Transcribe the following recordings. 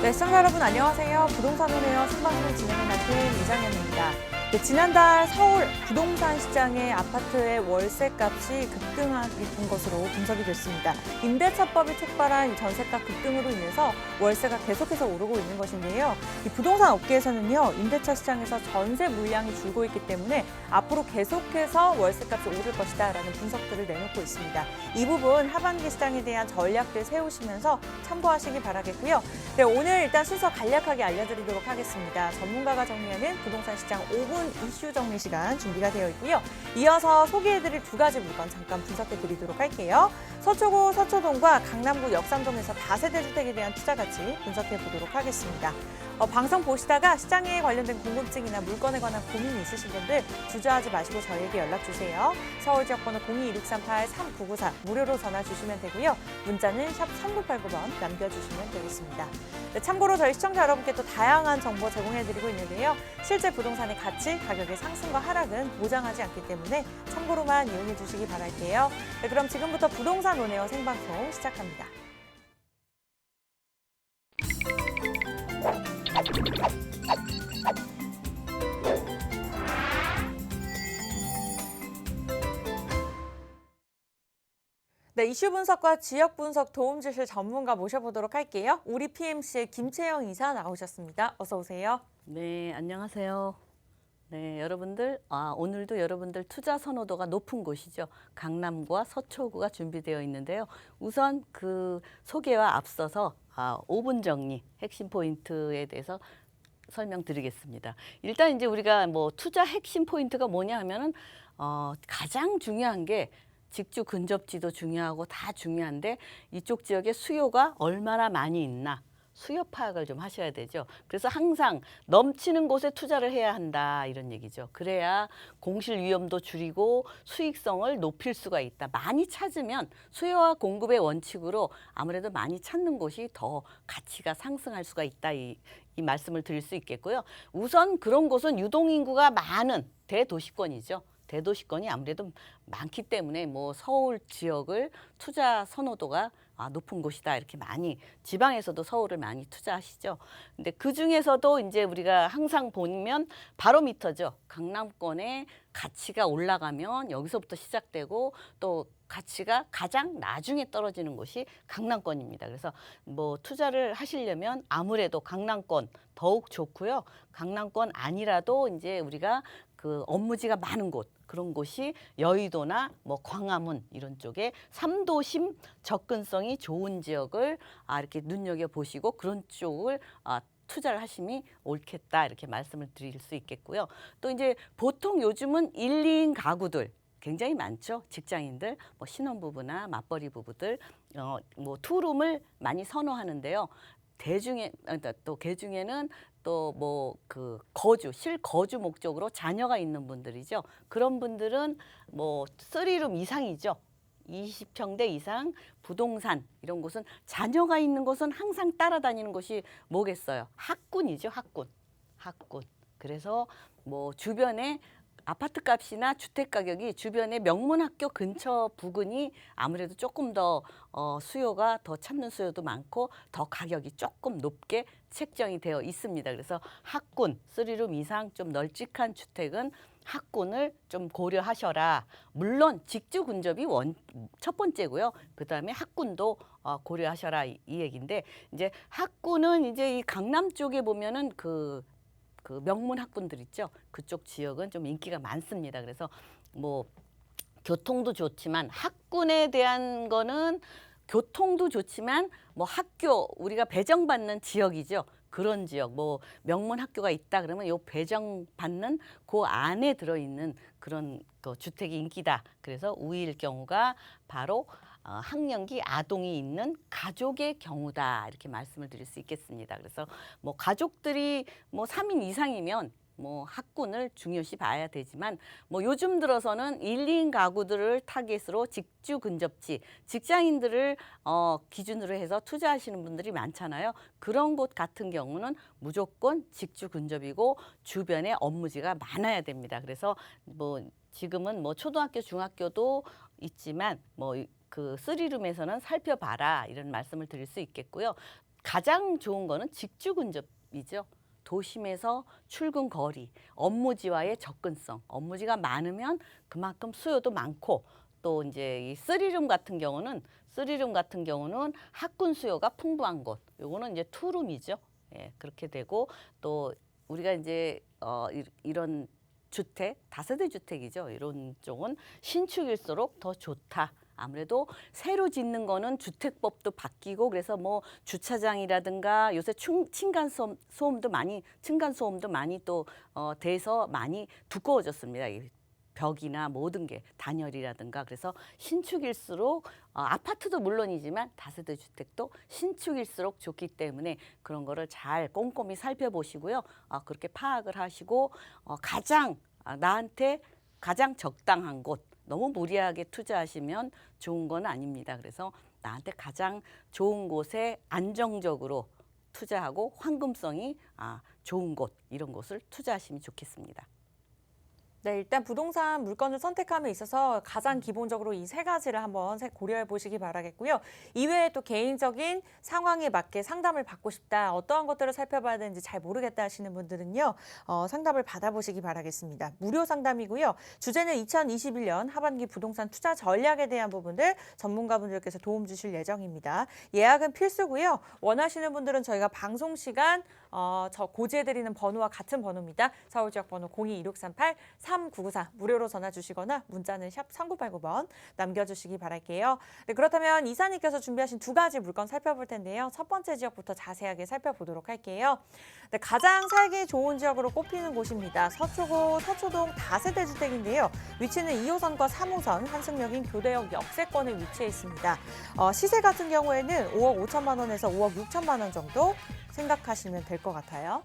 네, 시청자 여러분 안녕하세요. 부동산 오네요 생방송을 진행해 맡은 이장현입니다. 네, 지난달 서울 부동산 시장의 아파트의 월세값이 급등한 것으로 분석이 됐습니다. 임대차법이 촉발한 전세가 급등으로 인해서 월세가 계속해서 오르고 있는 것인데요. 이 부동산 업계에서는요, 임대차 시장에서 전세 물량이 줄고 있기 때문에 앞으로 계속해서 월세값이 오를 것이다라는 분석들을 내놓고 있습니다. 이 부분 하반기 시장에 대한 전략들 세우시면서 참고하시기 바라겠고요. 네, 오늘 일단 순서 간략하게 알려드리도록 하겠습니다. 전문가가 정리하는 부동산 시장 5분 이슈 정리 시간 준비가 되어 있고요. 이어서 소개해드릴 두 가지 물건 잠깐 분석해드리도록 할게요. 서초구 서초동과 강남구 역삼동에서 다세대 주택에 대한 투자 가치 분석해보도록 하겠습니다. 방송 보시다가 시장에 관련된 궁금증이나 물건에 관한 고민이 있으신 분들 주저하지 마시고 저희에게 연락주세요. 서울 지역번호 02-2638-3994 무료로 전화 주시면 되고요. 문자는 샵 3989번 남겨주시면 되겠습니다. 네, 참고로 저희 시청자 여러분께 또 다양한 정보 제공해드리고 있는데요. 실제 부동산의 가치, 가격의 상승과 하락은 보장하지 않기 때문에 참고로만 이용해 주시기 바랄게요. 네, 그럼 지금부터 부동산 오네요 생방송 시작합니다. 네, 이슈 분석과 지역 분석 도움 주실 전문가 모셔보도록 할게요. 우리 PMC의 김채영 이사 나오셨습니다. 어서 오세요. 네, 안녕하세요. 네, 여러분들, 오늘도 여러분들 투자 선호도가 높은 곳이죠. 강남구와 서초구가 준비되어 있는데요. 우선 그 소개와 앞서서 5분 정리, 핵심 포인트에 대해서 설명드리겠습니다. 일단 이제 우리가 뭐 투자 핵심 포인트가 뭐냐 하면은 가장 중요한 게 직주 근접지도 중요하고 다 중요한데 이쪽 지역에 수요가 얼마나 많이 있나 수요 파악을 좀 하셔야 되죠. 그래서 항상 넘치는 곳에 투자를 해야 한다 이런 얘기죠. 그래야 공실 위험도 줄이고 수익성을 높일 수가 있다. 많이 찾으면 수요와 공급의 원칙으로 아무래도 많이 찾는 곳이 더 가치가 상승할 수가 있다. 이 말씀을 드릴 수 있겠고요. 우선 그런 곳은 유동인구가 많은 대도시권이죠. 대도시권이 아무래도 많기 때문에 뭐 서울 지역을 투자 선호도가 높은 곳이다 이렇게 많이 지방에서도 서울을 많이 투자하시죠. 근데 그 중에서도 이제 우리가 항상 보면 바로미터죠. 강남권의 가치가 올라가면 여기서부터 시작되고 또 가치가 가장 나중에 떨어지는 곳이 강남권입니다. 그래서 뭐 투자를 하시려면 아무래도 강남권 더욱 좋고요. 강남권 아니라도 이제 우리가 그 업무지가 많은 곳 그런 곳이 여의도나 뭐 광화문 이런 쪽에 3도심 접근성이 좋은 지역을 이렇게 눈여겨 보시고 그런 쪽을 투자를 하심이 옳겠다 이렇게 말씀을 드릴 수 있겠고요. 또 이제 보통 요즘은 1, 2인 가구들 굉장히 많죠. 직장인들, 뭐 신혼부부나 맞벌이 부부들, 뭐 투룸을 많이 선호하는데요. 대중에 또 개중에는 또 뭐 그 실거주 목적으로 자녀가 있는 분들이죠. 그런 분들은 뭐 3룸 이상이죠. 20평대 이상 부동산 이런 곳은 자녀가 있는 곳은 항상 따라다니는 곳이 뭐겠어요? 학군이죠, 학군. 학군. 그래서 뭐 주변에 아파트 값이나 주택 가격이 주변의 명문학교 근처 부근이 아무래도 조금 더 수요가 더 찾는 수요도 많고 더 가격이 조금 높게 책정이 되어 있습니다. 그래서 학군, 3룸 이상 좀 널찍한 주택은 학군을 좀 고려하셔라. 물론 직주 근접이 첫 번째고요. 그다음에 학군도 고려하셔라 이 얘기인데 이제 학군은 이제 이 강남 쪽에 보면은 그 명문 학군들 있죠. 그쪽 지역은 좀 인기가 많습니다. 그래서 뭐 교통도 좋지만 학군에 대한 거는 교통도 좋지만 뭐 학교 우리가 배정받는 지역이죠. 그런 지역 뭐 명문 학교가 있다 그러면 요 배정받는 그 안에 들어있는 그런 그 주택이 인기다. 그래서 우위일 경우가 바로 학령기 아동이 있는 가족의 경우다 이렇게 말씀을 드릴 수 있겠습니다. 그래서 뭐 가족들이 뭐 3인 이상이면 뭐 학군을 중요시 봐야 되지만 뭐 요즘 들어서는 1, 2인 가구들을 타겟으로 직주 근접지 직장인들을 기준으로 해서 투자하시는 분들이 많잖아요. 그런 곳 같은 경우는 무조건 직주 근접이고 주변에 업무지가 많아야 됩니다. 그래서 뭐 지금은 뭐 초등학교, 중학교도 있지만 뭐 그 3룸에서는 살펴봐라 이런 말씀을 드릴 수 있겠고요. 가장 좋은 거는 직주 근접이죠. 도심에서 출근 거리, 업무지와의 접근성. 업무지가 많으면 그만큼 수요도 많고 또 이제 이 쓰리룸 같은 경우는 학군 수요가 풍부한 곳. 요거는 이제 투룸이죠. 예, 그렇게 되고 또 우리가 이제 이런 주택, 다세대 주택이죠. 이런 쪽은 신축일수록 더 좋다. 아무래도 새로 짓는 거는 주택법도 바뀌고 그래서 뭐 주차장이라든가 요새 층간 소음도 많이 또 돼서 많이 두꺼워졌습니다. 이 벽이나 모든 게 단열이라든가 그래서 신축일수록 아파트도 물론이지만 다세대 주택도 신축일수록 좋기 때문에 그런 거를 잘 꼼꼼히 살펴보시고요. 그렇게 파악을 하시고 나한테 가장 적당한 곳 너무 무리하게 투자하시면 좋은 건 아닙니다. 그래서 나한테 가장 좋은 곳에 안정적으로 투자하고 환금성이 좋은 곳 이런 곳을 투자하시면 좋겠습니다. 네, 일단 부동산 물건을 선택함에 있어서 가장 기본적으로 이 세 가지를 한번 고려해 보시기 바라겠고요. 이외에 또 개인적인 상황에 맞게 상담을 받고 싶다, 어떠한 것들을 살펴봐야 되는지 잘 모르겠다 하시는 분들은요, 상담을 받아보시기 바라겠습니다. 무료 상담이고요. 주제는 2021년 하반기 부동산 투자 전략에 대한 부분들 전문가분들께서 도움 주실 예정입니다. 예약은 필수고요. 원하시는 분들은 저희가 방송 시간 저 고지해드리는 번호와 같은 번호입니다. 서울지역번호 02-2638-3994 무료로 전화 주시거나 문자는 샵 3989번 남겨주시기 바랄게요. 네, 그렇다면 이사님께서 준비하신 두 가지 물건 살펴볼 텐데요. 첫 번째 지역부터 자세하게 살펴보도록 할게요. 네, 가장 살기 좋은 지역으로 꼽히는 곳입니다. 서초구 서초동 다세대 주택인데요. 위치는 2호선과 3호선 환승역인 교대역 역세권에 위치해 있습니다. 시세 같은 경우에는 5억 5천만 원에서 5억 6천만 원 정도 생각하시면 될 것 같아요.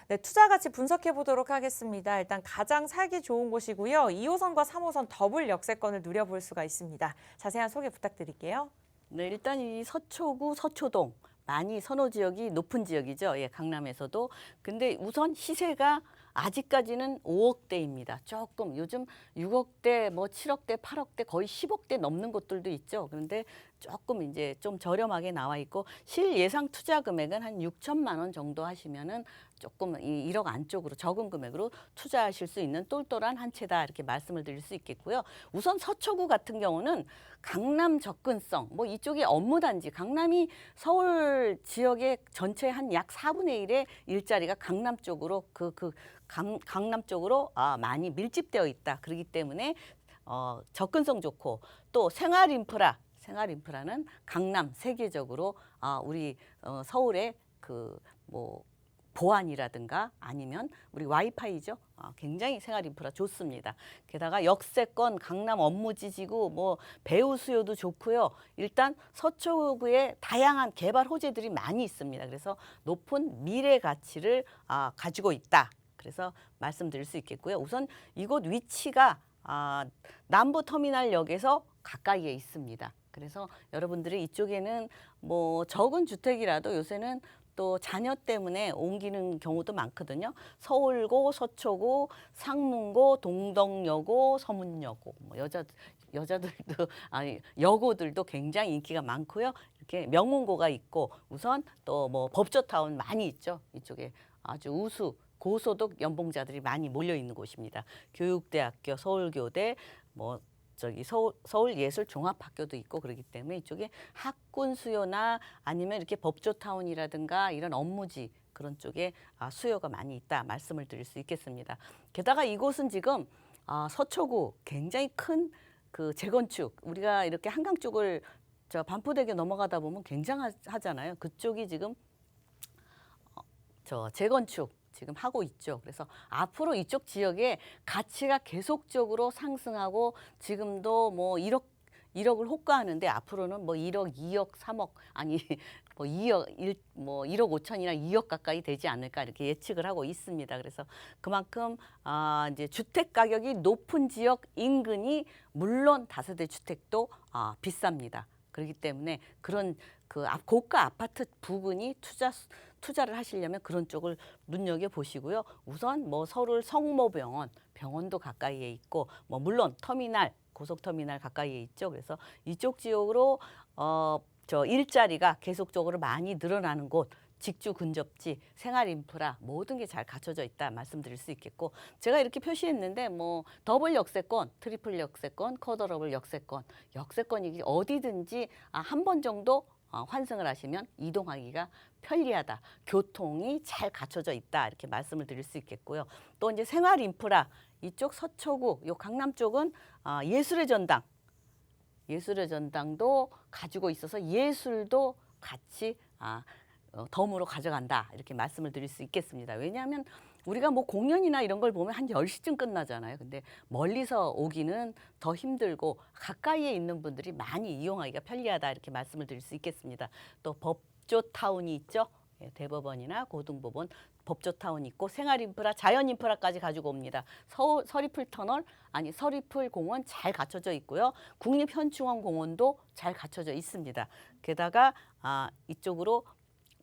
네, 투자 가치 분석해 보도록 하겠습니다. 일단 가장 살기 좋은 곳이고요. 2호선과 3호선 더블 역세권을 누려볼 수가 있습니다. 자세한 소개 부탁드릴게요. 네, 일단 이 서초구 서초동 많이 선호 지역이 높은 지역이죠. 예, 강남에서도. 근데 우선 시세가 아직까지는 5억대입니다. 조금 요즘 6억대, 뭐 7억대, 8억대, 거의 10억대 넘는 곳들도 있죠. 그런데 조금 이제 좀 저렴하게 나와 있고 실 예상 투자 금액은 한 6천만 원 정도 하시면은 조금 이 1억 안쪽으로 적은 금액으로 투자하실 수 있는 똘똘한 한 채다 이렇게 말씀을 드릴 수 있겠고요. 우선 서초구 같은 경우는 강남 접근성, 뭐 이쪽이 업무단지, 강남이 서울 지역의 전체 한 약 4분의 1의 일자리가 강남 쪽으로 강남 쪽으로 많이 밀집되어 있다. 그렇기 때문에 접근성 좋고 또 생활 인프라는 강남 세계적으로 우리 서울의 뭐 보안이라든가 아니면 우리 와이파이죠. 굉장히 생활 인프라 좋습니다. 게다가 역세권, 강남 업무지지구, 뭐 배우 수요도 좋고요. 일단 서초구에 다양한 개발 호재들이 많이 있습니다. 그래서 높은 미래 가치를 가지고 있다. 그래서 말씀드릴 수 있겠고요. 우선 이곳 위치가 남부터미널역에서 가까이에 있습니다. 그래서 여러분들이 이쪽에는 뭐 적은 주택이라도 요새는 또 자녀 때문에 옮기는 경우도 많거든요. 서울고, 서초고, 상문고, 동덕여고, 서문여고, 뭐 여자들도 여고들도 굉장히 인기가 많고요. 이렇게 명문고가 있고 우선 또 뭐 법조타운 많이 있죠. 이쪽에 아주 우수 고소득 연봉자들이 많이 몰려 있는 곳입니다. 교육대학교, 서울교대, 뭐 서울예술종합학교도 있고 그렇기 때문에 이쪽에 학군 수요나 아니면 이렇게 법조타운이라든가 이런 업무지 그런 쪽에 수요가 많이 있다 말씀을 드릴 수 있겠습니다. 게다가 이곳은 지금 서초구 굉장히 큰 그 재건축 우리가 이렇게 한강 쪽을 반포대교 넘어가다 보면 굉장하잖아요. 그쪽이 지금 재건축 지금 하고 있죠. 그래서 앞으로 이쪽 지역에 가치가 계속적으로 상승하고 지금도 뭐 1억을 호가하는데 앞으로는 뭐 1억, 2억, 3억 아니 뭐 1억 5천이나 2억 가까이 되지 않을까 이렇게 예측을 하고 있습니다. 그래서 그만큼 이제 주택 가격이 높은 지역 인근이 물론 다세대 주택도 비쌉니다. 그렇기 때문에 그런 고가 아파트 부근이 투자를 하시려면 그런 쪽을 눈여겨 보시고요. 우선 뭐 서울 성모병원도 가까이에 있고 뭐 물론 터미널 고속터미널 가까이에 있죠. 그래서 이쪽 지역으로 저 일자리가 계속적으로 많이 늘어나는 곳, 직주 근접지, 생활 인프라 모든 게 잘 갖춰져 있다 말씀드릴 수 있겠고, 제가 이렇게 표시했는데 뭐 더블 역세권, 트리플 역세권, 쿼더러블 역세권, 역세권이 어디든지 한 번 정도 환승을 하시면 이동하기가 편리하다, 교통이 잘 갖춰져 있다 이렇게 말씀을 드릴 수 있겠고요. 또 이제 생활 인프라 이쪽 서초구, 요 강남 쪽은 예술의 전당, 예술의 전당도 가지고 있어서 예술도 같이 덤으로 가져간다 이렇게 말씀을 드릴 수 있겠습니다. 왜냐하면 우리가 뭐 공연이나 이런 걸 보면 한 10시쯤 끝나잖아요. 근데 멀리서 오기는 더 힘들고 가까이에 있는 분들이 많이 이용하기가 편리하다 이렇게 말씀을 드릴 수 있겠습니다. 또 법조타운이 있죠. 예, 대법원이나 고등법원, 법조타운 있고 생활인프라, 자연인프라까지 가지고 옵니다. 서리풀 터널, 서리풀 공원 잘 갖춰져 있고요. 국립현충원공원도 잘 갖춰져 있습니다. 게다가 이쪽으로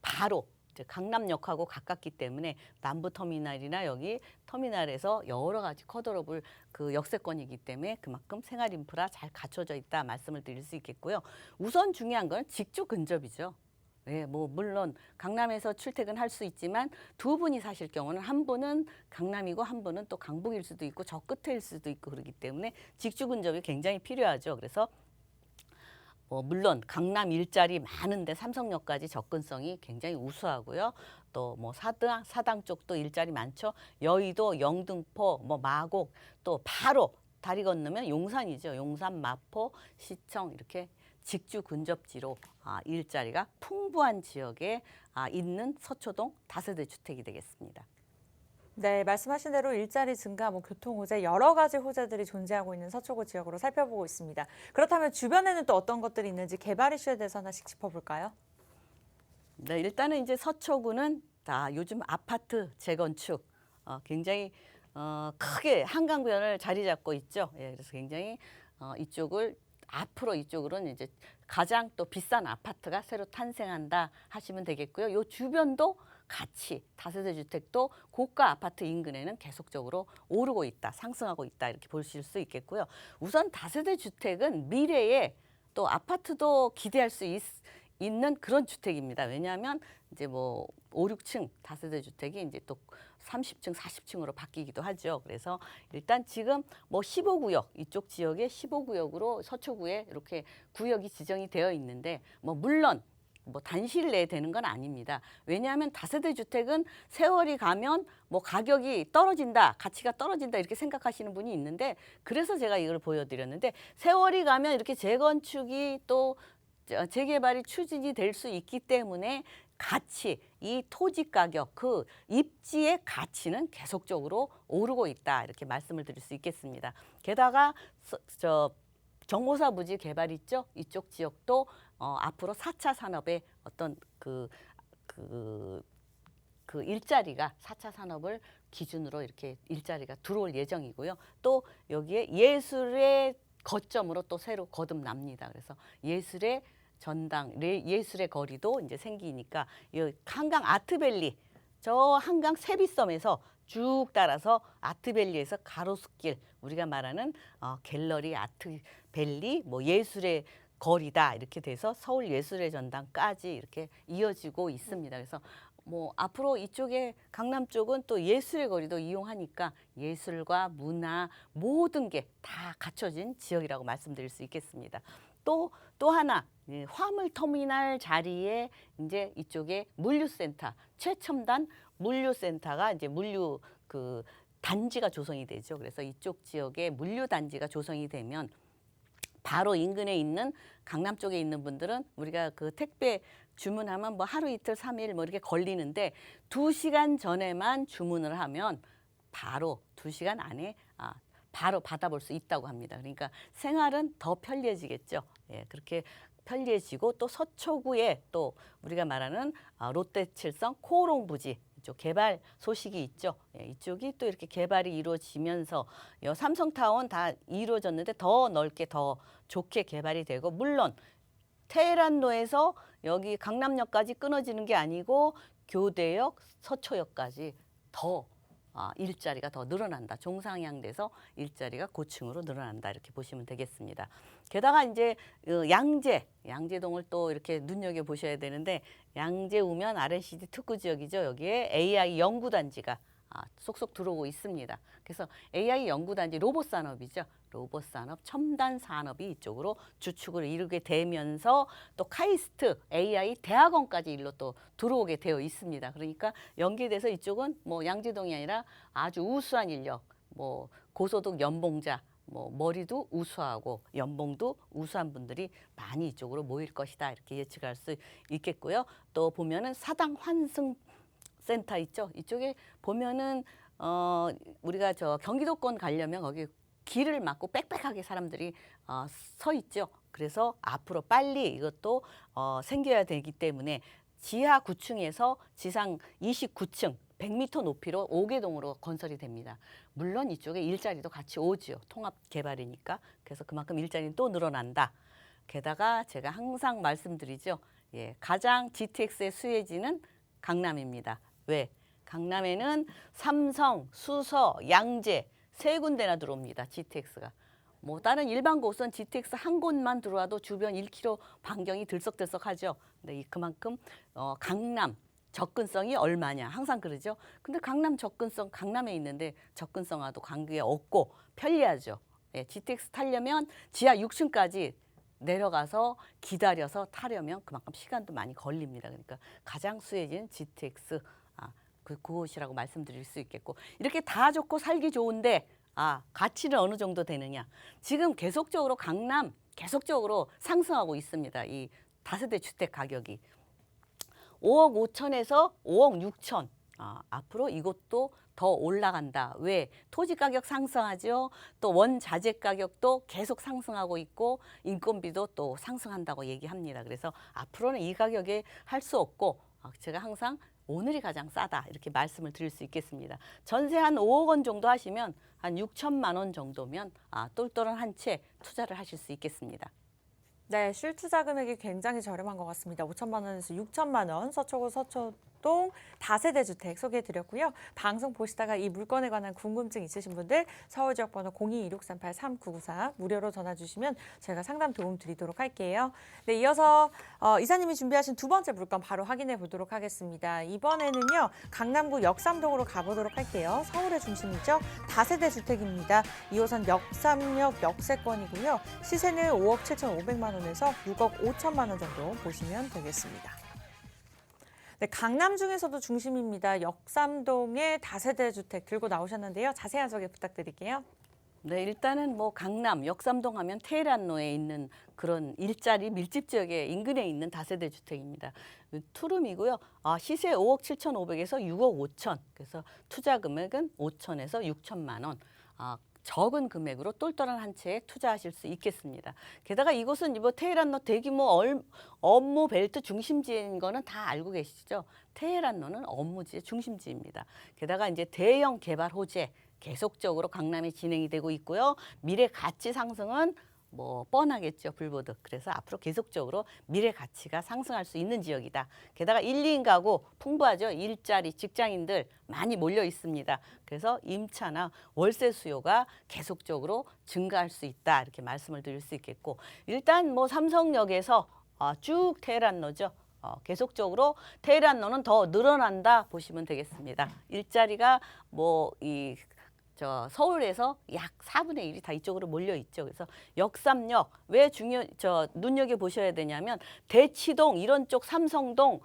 바로 강남역하고 가깝기 때문에 남부터미널이나 여기 터미널에서 여러 가지 쿼더러블 그 역세권이기 때문에 그만큼 생활인프라 잘 갖춰져 있다 말씀을 드릴 수 있겠고요. 우선 중요한 건 직주 근접이죠. 네, 뭐 물론 강남에서 출퇴근할 수 있지만 두 분이 사실 경우는 한 분은 강남이고 한 분은 또 강북일 수도 있고 저 끝에일 수도 있고 그렇기 때문에 직주 근접이 굉장히 필요하죠. 그래서 물론 강남 일자리 많은데 삼성역까지 접근성이 굉장히 우수하고요. 또 뭐 사당 쪽도 일자리 많죠. 여의도, 영등포, 뭐 마곡, 또 바로 다리 건너면 용산이죠. 용산, 마포, 시청 이렇게 직주 근접지로 일자리가 풍부한 지역에 있는 서초동 다세대 주택이 되겠습니다. 네, 말씀하신 대로 일자리 증가, 교통 호재, 여러 가지 호재들이 존재하고 있는 서초구 지역으로 살펴보고 있습니다. 그렇다면 주변에는 또 어떤 것들이 있는지 개발 이슈에 대해서 하나씩 짚어볼까요? 네, 일단은 이제 서초구는 요즘 아파트 재건축 굉장히 크게 한강변을 자리 잡고 있죠. 예, 그래서 굉장히 앞으로 이쪽으로는 이제 가장 또 비싼 아파트가 새로 탄생한다 하시면 되겠고요. 요 주변도 같이 다세대 주택도 고가 아파트 인근에는 계속적으로 오르고 있다, 상승하고 있다 이렇게 보실 수 있겠고요. 우선 다세대 주택은 미래에 또 아파트도 기대할 수 있는 그런 주택입니다. 왜냐하면 이제 뭐 5, 6층 다세대 주택이 이제 또 30층, 40층으로 바뀌기도 하죠. 그래서 일단 지금 뭐 15구역, 이쪽 지역에 15구역으로 서초구에 이렇게 구역이 지정이 되어 있는데 물론 단시일 내에 되는 건 아닙니다. 왜냐하면 다세대 주택은 세월이 가면 가격이 떨어진다, 가치가 떨어진다 이렇게 생각하시는 분이 있는데, 그래서 제가 이걸 보여드렸는데, 세월이 가면 이렇게 재건축이 또 재개발이 추진이 될 수 있기 때문에 가치, 이 토지 가격, 그 입지의 가치는 계속적으로 오르고 있다 이렇게 말씀을 드릴 수 있겠습니다. 게다가 정보사 부지 개발 있죠. 이쪽 지역도 앞으로 4차 산업의 어떤 그 일자리가 4차 산업을 기준으로 이렇게 일자리가 들어올 예정이고요. 또 여기에 예술의 거점으로 또 새로 거듭납니다. 그래서 예술의 전당, 예술의 거리도 이제 생기니까 이 한강 아트밸리, 저 한강 세비섬에서 쭉 따라서 아트밸리에서 가로수길, 우리가 말하는 갤러리 아트밸리, 예술의 거리다 이렇게 돼서 서울 예술의 전당까지 이렇게 이어지고 있습니다. 그래서 앞으로 이쪽에 강남 쪽은 또 예술의 거리도 이용하니까 예술과 문화 모든 게 다 갖춰진 지역이라고 말씀드릴 수 있겠습니다. 또 하나 화물터미널 자리에 이제 이쪽에 물류센터, 최첨단 물류센터가 이제 물류 단지가 조성이 되죠. 그래서 이쪽 지역에 물류 단지가 조성이 되면 바로 인근에 있는 강남 쪽에 있는 분들은 우리가 그 택배 주문하면 하루 이틀 3일 이렇게 걸리는데 2시간 전에만 주문을 하면 바로 2시간 안에 바로 받아볼 수 있다고 합니다. 그러니까 생활은 더 편리해지겠죠. 예, 그렇게 편리해지고 또 서초구에 또 우리가 말하는 롯데칠성 코오롱 부지 이쪽 개발 소식이 있죠. 예, 이쪽이 또 이렇게 개발이 이루어지면서 삼성타운 다 이루어졌는데 더 넓게 더 좋게 개발이 되고, 물론 테헤란로에서 여기 강남역까지 끊어지는 게 아니고 교대역, 서초역까지 더 일자리가 더 늘어난다. 중상향돼서 일자리가 고층으로 늘어난다. 이렇게 보시면 되겠습니다. 게다가 이제 양재동을 또 이렇게 눈여겨 보셔야 되는데 양재 우면 R&CD 특구 지역이죠. 여기에 AI 연구단지가 쏙쏙 들어오고 있습니다. 그래서 AI 연구단지 로봇 산업이죠. 로봇 산업, 첨단 산업이 이쪽으로 주축을 이루게 되면서 또 카이스트 AI 대학원까지 일로 또 들어오게 되어 있습니다. 그러니까 연계돼서 이쪽은 뭐 양재동이 아니라 아주 우수한 인력, 뭐 고소득 연봉자, 뭐 머리도 우수하고 연봉도 우수한 분들이 많이 이쪽으로 모일 것이다. 이렇게 예측할 수 있겠고요. 또 보면은 사당 환승 센터 있죠. 이쪽에 보면은 우리가 저 경기도권 가려면 거기 길을 막고 빽빽하게 사람들이 서 있죠. 그래서 앞으로 빨리 이것도 생겨야 되기 때문에 지하 9층에서 지상 29층 100m 높이로 5개동으로 건설이 됩니다. 물론 이쪽에 일자리도 같이 오지요. 통합 개발이니까. 그래서 그만큼 일자리는 또 늘어난다. 게다가 제가 항상 말씀드리죠. 예, 가장 GTX의 수혜지는 강남입니다. 왜? 강남에는 삼성, 수서, 양재 세 군데나 들어옵니다. GTX가. 뭐 다른 일반 곳은 GTX 한 곳만 들어와도 주변 1km 반경이 들썩들썩하죠. 근데 그만큼 강남 접근성이 얼마냐 항상 그러죠. 근데 강남 접근성 강남에 있는데 접근성과도 관계 없고 편리하죠. 예, GTX 타려면 지하 6층까지 내려가서 기다려서 타려면 그만큼 시간도 많이 걸립니다. 그러니까 가장 수혜지는 GTX 그곳이라고 말씀드릴 수 있겠고 이렇게 다 좋고 살기 좋은데 가치는 어느 정도 되느냐. 지금 계속적으로 강남 계속적으로 상승하고 있습니다. 이 다세대 주택 가격이 5억 5천에서 5억 6천. 앞으로 이것도 더 올라간다. 왜? 토지 가격 상승하죠. 또 원자재 가격도 계속 상승하고 있고 인건비도 또 상승한다고 얘기합니다. 그래서 앞으로는 이 가격에 할 수 없고 제가 항상 오늘이 가장 싸다 이렇게 말씀을 드릴 수 있겠습니다. 전세 한 5억 원 정도 하시면 한 6천만 원 정도면 똘똘한 한 채 투자를 하실 수 있겠습니다. 네, 실투자 금액이 굉장히 저렴한 것 같습니다. 5천만 원에서 6천만 원, 서초구 서초동 다세대 주택 소개해드렸고요. 방송 보시다가 이 물건에 관한 궁금증 있으신 분들 서울 지역 번호 0226383994 무료로 전화 주시면 저희가 상담 도움 드리도록 할게요. 네, 이어서 이사님이 준비하신 두 번째 물건 바로 확인해 보도록 하겠습니다. 이번에는요, 강남구 역삼동으로 가보도록 할게요. 서울의 중심이죠. 다세대 주택입니다. 2호선 역삼역 역세권이고요. 시세는 5억 7,500만 원에서 6억 5천만 원 정도 보시면 되겠습니다. 네, 강남 중에서도 중심입니다. 역삼동의 다세대 주택 들고 나오셨는데요. 자세한 소개 부탁드릴게요. 네, 일단은 뭐 강남, 역삼동 하면 테헤란로에 있는 그런 일자리 밀집 지역에 인근에 있는 다세대 주택입니다. 투룸이고요. 시세 5억 7,500에서 6억 5천. 그래서 투자 금액은 5천에서 6천만 원. 적은 금액으로 똘똘한 한 채에 투자하실 수 있겠습니다. 게다가 이곳은 뭐 테헤란로 대규모 업무 벨트 중심지인 거는 다 알고 계시죠? 테헤란로는 업무지의 중심지입니다. 게다가 이제 대형 개발 호재 계속적으로 강남에 진행이 되고 있고요. 미래 가치 상승은 뭐 뻔하겠죠, 불보듯. 그래서 앞으로 계속적으로 미래 가치가 상승할 수 있는 지역이다. 게다가 1, 2인 가구 풍부하죠. 일자리, 직장인들 많이 몰려 있습니다. 그래서 임차나 월세 수요가 계속적으로 증가할 수 있다. 이렇게 말씀을 드릴 수 있겠고, 일단 뭐 삼성역에서 쭉 테헤란로죠. 계속적으로 테헤란로는 더 늘어난다 보시면 되겠습니다. 일자리가 서울에서 약 4분의 1이 다 이쪽으로 몰려 있죠. 그래서 역삼역 왜 눈여겨 보셔야 되냐면 대치동 이런 쪽 삼성동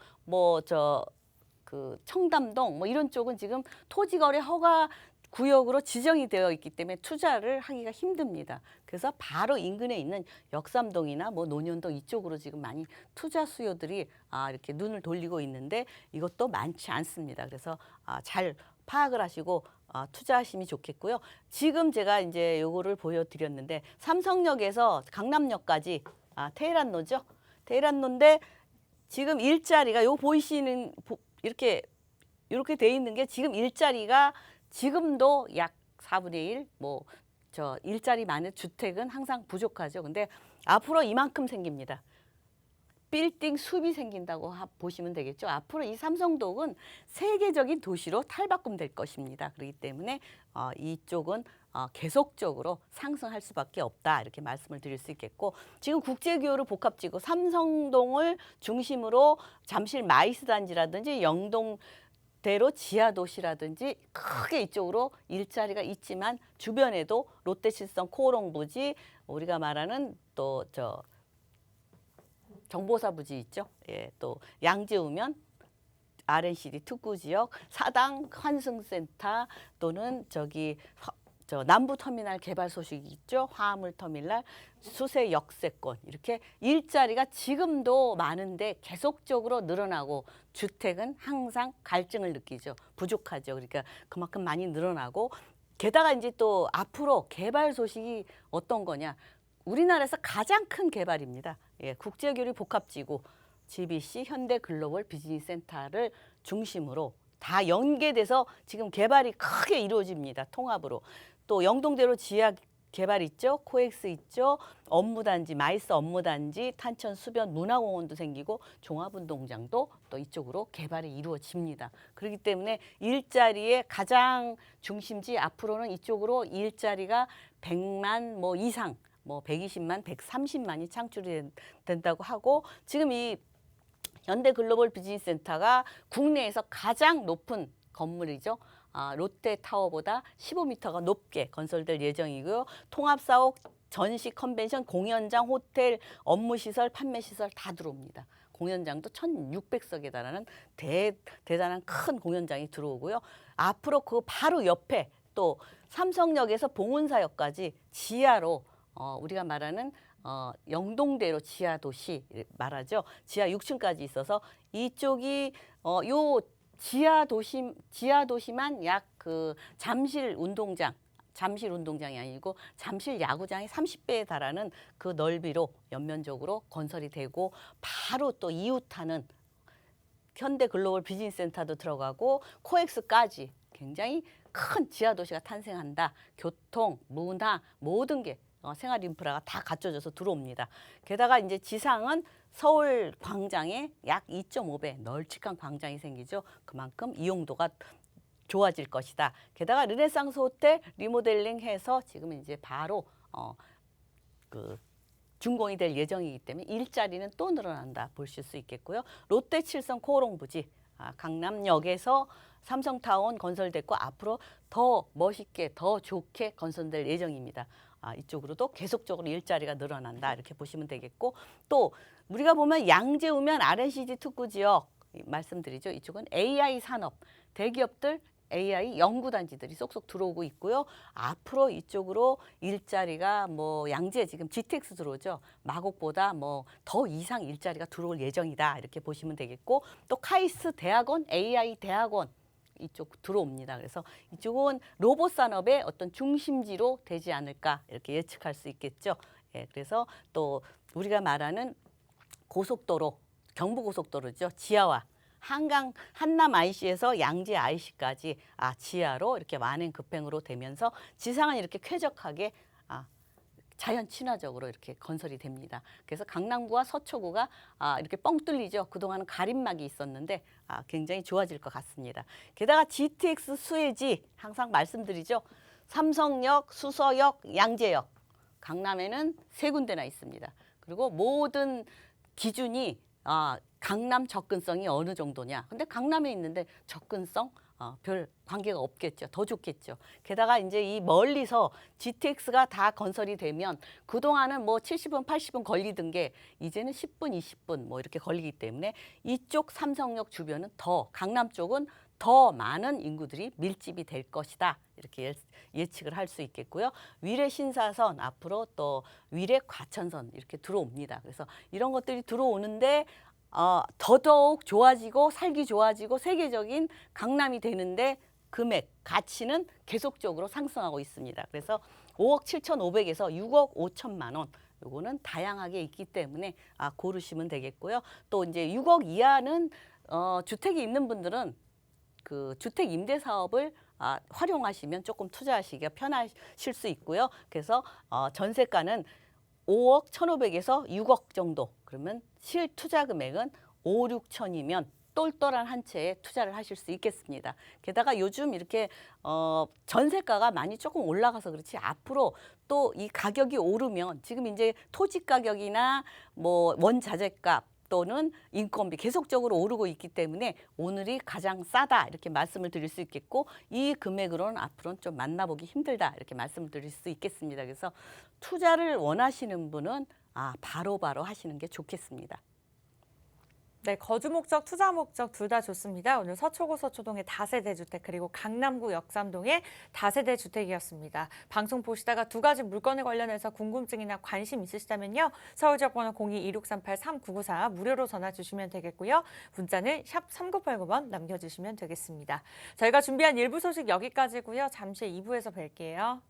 청담동 이런 쪽은 지금 토지거래 허가 구역으로 지정이 되어 있기 때문에 투자를 하기가 힘듭니다. 그래서 바로 인근에 있는 역삼동이나 논현동 이쪽으로 지금 많이 투자 수요들이 이렇게 눈을 돌리고 있는데 이것도 많지 않습니다. 그래서 잘 파악을 하시고 투자하시면 좋겠고요. 지금 제가 이제 요거를 보여드렸는데 삼성역에서 강남역까지 테헤란로죠. 테헤란로인데 지금 일자리가 요 보이시는 이렇게 돼 있는 게 지금 일자리가 지금도 약 4분의 1 일자리 많은 주택은 항상 부족하죠. 근데 앞으로 이만큼 생깁니다. 빌딩 숲이 생긴다고 보시면 되겠죠. 앞으로 이 삼성동은 세계적인 도시로 탈바꿈될 것입니다. 그렇기 때문에 이쪽은 계속적으로 상승할 수밖에 없다 이렇게 말씀을 드릴 수 있겠고, 지금 국제기후로 복합지구 삼성동을 중심으로 잠실 마이스 단지라든지 영동대로 지하도시라든지 크게 이쪽으로 일자리가 있지만 주변에도 롯데칠성 코오롱 부지, 우리가 말하는 또 정보사 부지 있죠. 예, 또 양재우면 RNCD 특구지역, 사당 환승센터 또는 남부터미널 개발 소식이 있죠. 화물터미널, 수세 역세권, 이렇게 일자리가 지금도 많은데 계속적으로 늘어나고, 주택은 항상 갈증을 느끼죠. 부족하죠. 그러니까 그만큼 많이 늘어나고, 게다가 이제 또 앞으로 개발 소식이 어떤 거냐. 우리나라에서 가장 큰 개발입니다. 예, 국제교류 복합지구 GBC 현대글로벌 비즈니스센터를 중심으로 다 연계돼서 지금 개발이 크게 이루어집니다. 통합으로. 또 영동대로 지하 개발 있죠. 코엑스 있죠. 업무단지, 마이스 업무단지, 탄천 수변 문화공원도 생기고 종합운동장도 또 이쪽으로 개발이 이루어집니다. 그렇기 때문에 일자리의 가장 중심지, 앞으로는 이쪽으로 일자리가 100만 이상, 120만, 130만이 창출이 된다고 하고, 지금 이 현대글로벌 비즈니스센터가 국내에서 가장 높은 건물이죠. 롯데타워보다 15m가 높게 건설될 예정이고요. 통합사옥, 전시, 컨벤션, 공연장, 호텔, 업무시설, 판매시설 다 들어옵니다. 공연장도 1,600석에 달하는 대단한 큰 공연장이 들어오고요. 앞으로 그 바로 옆에 또 삼성역에서 봉은사역까지 지하로 우리가 말하는 영동대로 지하도시 말하죠. 지하 6층까지 있어서 이쪽이 요 지하도시만 약 잠실 운동장이 아니고 잠실 야구장의 30배에 달하는 그 넓이로 연면적으로 건설이 되고, 바로 또 이웃하는 현대글로벌 비즈니스센터도 들어가고 코엑스까지 굉장히 큰 지하도시가 탄생한다. 교통, 문화 모든 게 생활 인프라가 다 갖춰져서 들어옵니다. 게다가 이제 지상은 서울 광장에 약 2.5배 널찍한 광장이 생기죠. 그만큼 이용도가 좋아질 것이다. 게다가 르네상스 호텔 리모델링해서 지금 이제 바로 준공이 될 예정이기 때문에 일자리는 또 늘어난다 보실 수 있겠고요. 롯데칠성 코오롱 부지, 강남역에서 삼성타운 건설됐고 앞으로 더 멋있게 더 좋게 건설될 예정입니다. 이쪽으로도 계속적으로 일자리가 늘어난다 이렇게 보시면 되겠고, 또 우리가 보면 양재우면 RNCD 특구지역 말씀드리죠. 이쪽은 AI 산업, 대기업들 AI 연구단지들이 쏙쏙 들어오고 있고요. 앞으로 이쪽으로 일자리가 양재 지금 GTX 들어오죠. 마곡보다 더 이상 일자리가 들어올 예정이다 이렇게 보시면 되겠고, 또 카이스트 대학원, AI 대학원 이쪽 들어옵니다. 그래서 이쪽은 로봇 산업의 어떤 중심지로 되지 않을까 이렇게 예측할 수 있겠죠. 예, 그래서 또 우리가 말하는 고속도로, 경부고속도로죠. 지하화. 한남 IC에서 양재 IC까지 지하로 이렇게 완행 급행으로 되면서 지상은 이렇게 쾌적하게 자연 친화적으로 이렇게 건설이 됩니다. 그래서 강남구와 서초구가 이렇게 뻥 뚫리죠. 그동안은 가림막이 있었는데 굉장히 좋아질 것 같습니다. 게다가 GTX 수혜지 항상 말씀드리죠. 삼성역, 수서역, 양재역, 강남에는 3군데나 있습니다. 그리고 모든 기준이 강남 접근성이 어느 정도냐. 근데 강남에 있는데 접근성 별 관계가 없겠죠. 더 좋겠죠. 게다가 이제 이 멀리서 GTX가 다 건설이 되면 그동안은 70분, 80분 걸리던 게 이제는 10분, 20분 이렇게 걸리기 때문에 이쪽 삼성역 주변은 강남 쪽은 더 많은 인구들이 밀집이 될 것이다. 이렇게 예측을 할 수 있겠고요. 위례 신사선 앞으로 또 위례 과천선 이렇게 들어옵니다. 그래서 이런 것들이 들어오는데 더더욱 좋아지고 살기 좋아지고 세계적인 강남이 되는데 금액, 가치는 계속적으로 상승하고 있습니다. 그래서 5억 7,500에서 6억 5천만 원. 요거는 다양하게 있기 때문에 고르시면 되겠고요. 또 이제 6억 이하는 주택이 있는 분들은 그 주택 임대 사업을 활용하시면 조금 투자하시기가 편하실 수 있고요. 그래서 전세가는 5억 1,500에서 6억 정도. 그러면 실 투자 금액은 5, 6천이면 똘똘한 한 채에 투자를 하실 수 있겠습니다. 게다가 요즘 이렇게 전세가가 많이 조금 올라가서 그렇지 앞으로 또 이 가격이 오르면 지금 이제 토지 가격이나 뭐 원자재값 또는 인건비 계속적으로 오르고 있기 때문에 오늘이 가장 싸다 이렇게 말씀을 드릴 수 있겠고 이 금액으로는 앞으로는 좀 만나보기 힘들다 이렇게 말씀을 드릴 수 있겠습니다. 그래서 투자를 원하시는 분은 바로바로 하시는 게 좋겠습니다. 네, 거주 목적, 투자 목적 둘 다 좋습니다. 오늘 서초구 서초동의 다세대 주택 그리고 강남구 역삼동의 다세대 주택이었습니다. 방송 보시다가 두 가지 물건에 관련해서 궁금증이나 관심 있으시다면요. 서울지역번호 02-2638-3994 무료로 전화 주시면 되겠고요. 문자는 샵 3989번 남겨주시면 되겠습니다. 저희가 준비한 일부 소식 여기까지고요. 잠시 2부에서 뵐게요.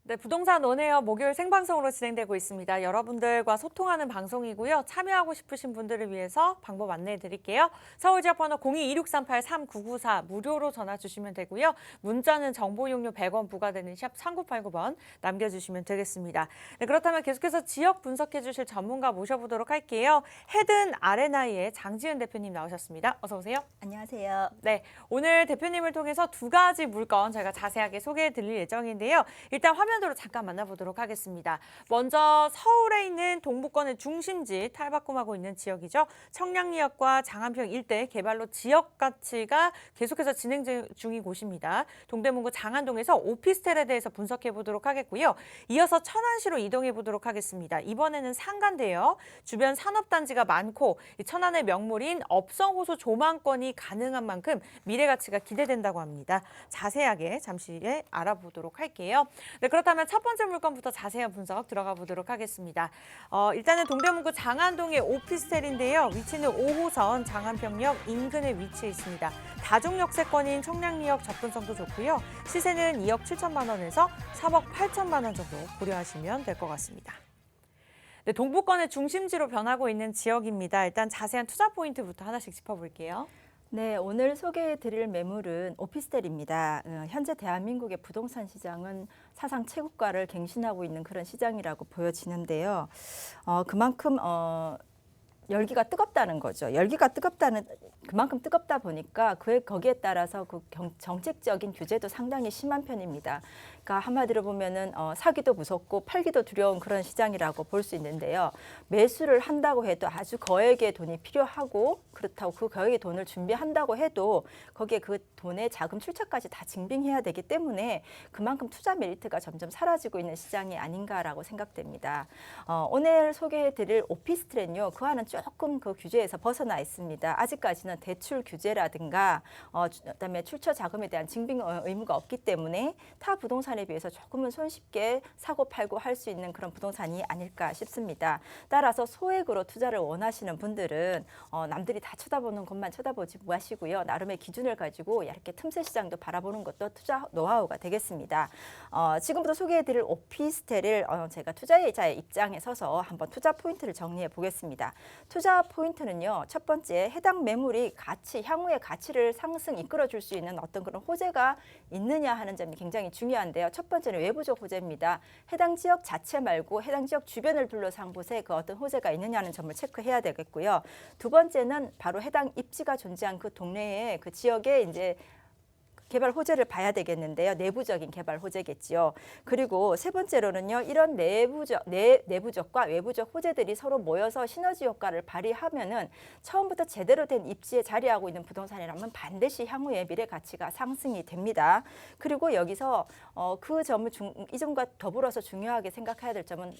네, 부동산 온에어 목요일 생방송으로 진행되고 있습니다. 여러분들과 소통하는 방송이고요. 참여하고 싶으신 분들을 위해서 방법 안내해 드릴게요. 서울지역 번호 02-2638-3994 무료로 전화 주시면 되고요. 문자는 정보 이용료 100원 부과되는 샵 3989번 남겨주시면 되겠습니다. 네, 그렇다면 계속해서 지역 분석해 주실 전문가 모셔보도록 할게요. 헤든 아레나이의 장지은 대표님 나오셨습니다. 어서 오세요. 안녕하세요. 네, 오늘 대표님을 통해서 두 가지 물건 저희가 자세하게 소개해 드릴 예정인데요. 일단 화면으로 잠깐 만나보도록 하겠습니다. 먼저 서울에 있는 동부권의 중심지 탈바꿈하고 있는 지역이죠. 청량리역과 장안평 일대 개발로 지역 가치가 계속해서 진행 중인 곳입니다. 동대문구 장안동에서 오피스텔에 대해서 분석해 보도록 하겠고요. 이어서 천안시로 이동해 보도록 하겠습니다. 이번에는 상가인데요. 주변 산업단지가 많고 천안의 명물인 업성호소 조망권이 가능한 만큼 미래 가치가 기대된다고 합니다. 자세하게 잠시 후에 알아보도록 할게요. 네, 그렇다면 첫 번째 물건부터 자세한 분석 들어가 보도록 하겠습니다. 일단은 동대문구 장안동의 오피스텔인데요. 위치는 5호선 장안평역 인근에 위치해 있습니다. 다중역세권인 청량리역 접근성도 좋고요. 시세는 2억 7천만 원에서 3억 8천만 원 정도 고려하시면 될 것 같습니다. 네, 동부권의 중심지로 변하고 있는 지역입니다. 일단 자세한 투자 포인트부터 하나씩 짚어볼게요. 네, 오늘 소개해드릴 매물은 오피스텔입니다. 현재 대한민국의 부동산 시장은 사상 최고가를 갱신하고 있는 그런 시장이라고 보여지는데요. 그만큼 열기가 뜨겁다는 거죠. 열기가 그만큼 뜨겁다 보니까 거기에 따라서 그 정책적인 규제도 상당히 심한 편입니다. 그러니까 한마디로 보면은 사기도 무섭고 팔기도 두려운 그런 시장이라고 볼 수 있는데요. 매수를 한다고 해도 아주 거액의 돈이 필요하고 그렇다고 그 거액의 돈을 준비한다고 해도 거기에 그 돈의 자금 출처까지 다 증빙해야 되기 때문에 그만큼 투자 메리트가 점점 사라지고 있는 시장이 아닌가라고 생각됩니다. 오늘 소개해드릴 오피스텔은요. 그와는 조금 그 규제에서 벗어나 있습니다. 아직까지는 대출 규제라든가 그다음에 출처 자금에 대한 증빙 의무가 없기 때문에 타 부동산에 비해서 조금은 손쉽게 사고 팔고 할 수 있는 그런 부동산이 아닐까 싶습니다. 따라서 소액으로 투자를 원하시는 분들은 남들이 다 쳐다보는 것만 쳐다보지 마시고요. 나름의 기준을 가지고 이렇게 틈새 시장도 바라보는 것도 투자 노하우가 되겠습니다. 지금부터 소개해드릴 오피스텔을 제가 투자자의 입장에 서서 한번 투자 포인트를 정리해 보겠습니다. 투자 포인트는요. 첫 번째, 해당 매물이 향후의 가치를 상승 이끌어줄 수 있는 어떤 그런 호재가 있느냐 하는 점이 굉장히 중요한데요. 첫 번째는 외부적 호재입니다. 해당 지역 자체 말고 해당 지역 주변을 둘러싼 곳에 그 어떤 호재가 있느냐는 점을 체크해야 되겠고요. 두 번째는 바로 해당 입지가 존재한 그 동네에 그 지역에 이제 개발 호재를 봐야 되겠는데요. 내부적인 개발 호재겠지요. 그리고 세 번째로는요. 이런 내부적과 외부적 호재들이 서로 모여서 시너지 효과를 발휘하면은 처음부터 제대로 된 입지에 자리하고 있는 부동산이라면 반드시 향후에 미래 가치가 상승이 됩니다. 그리고 여기서 그 점을 이 점과 더불어서 중요하게 생각해야 될 점은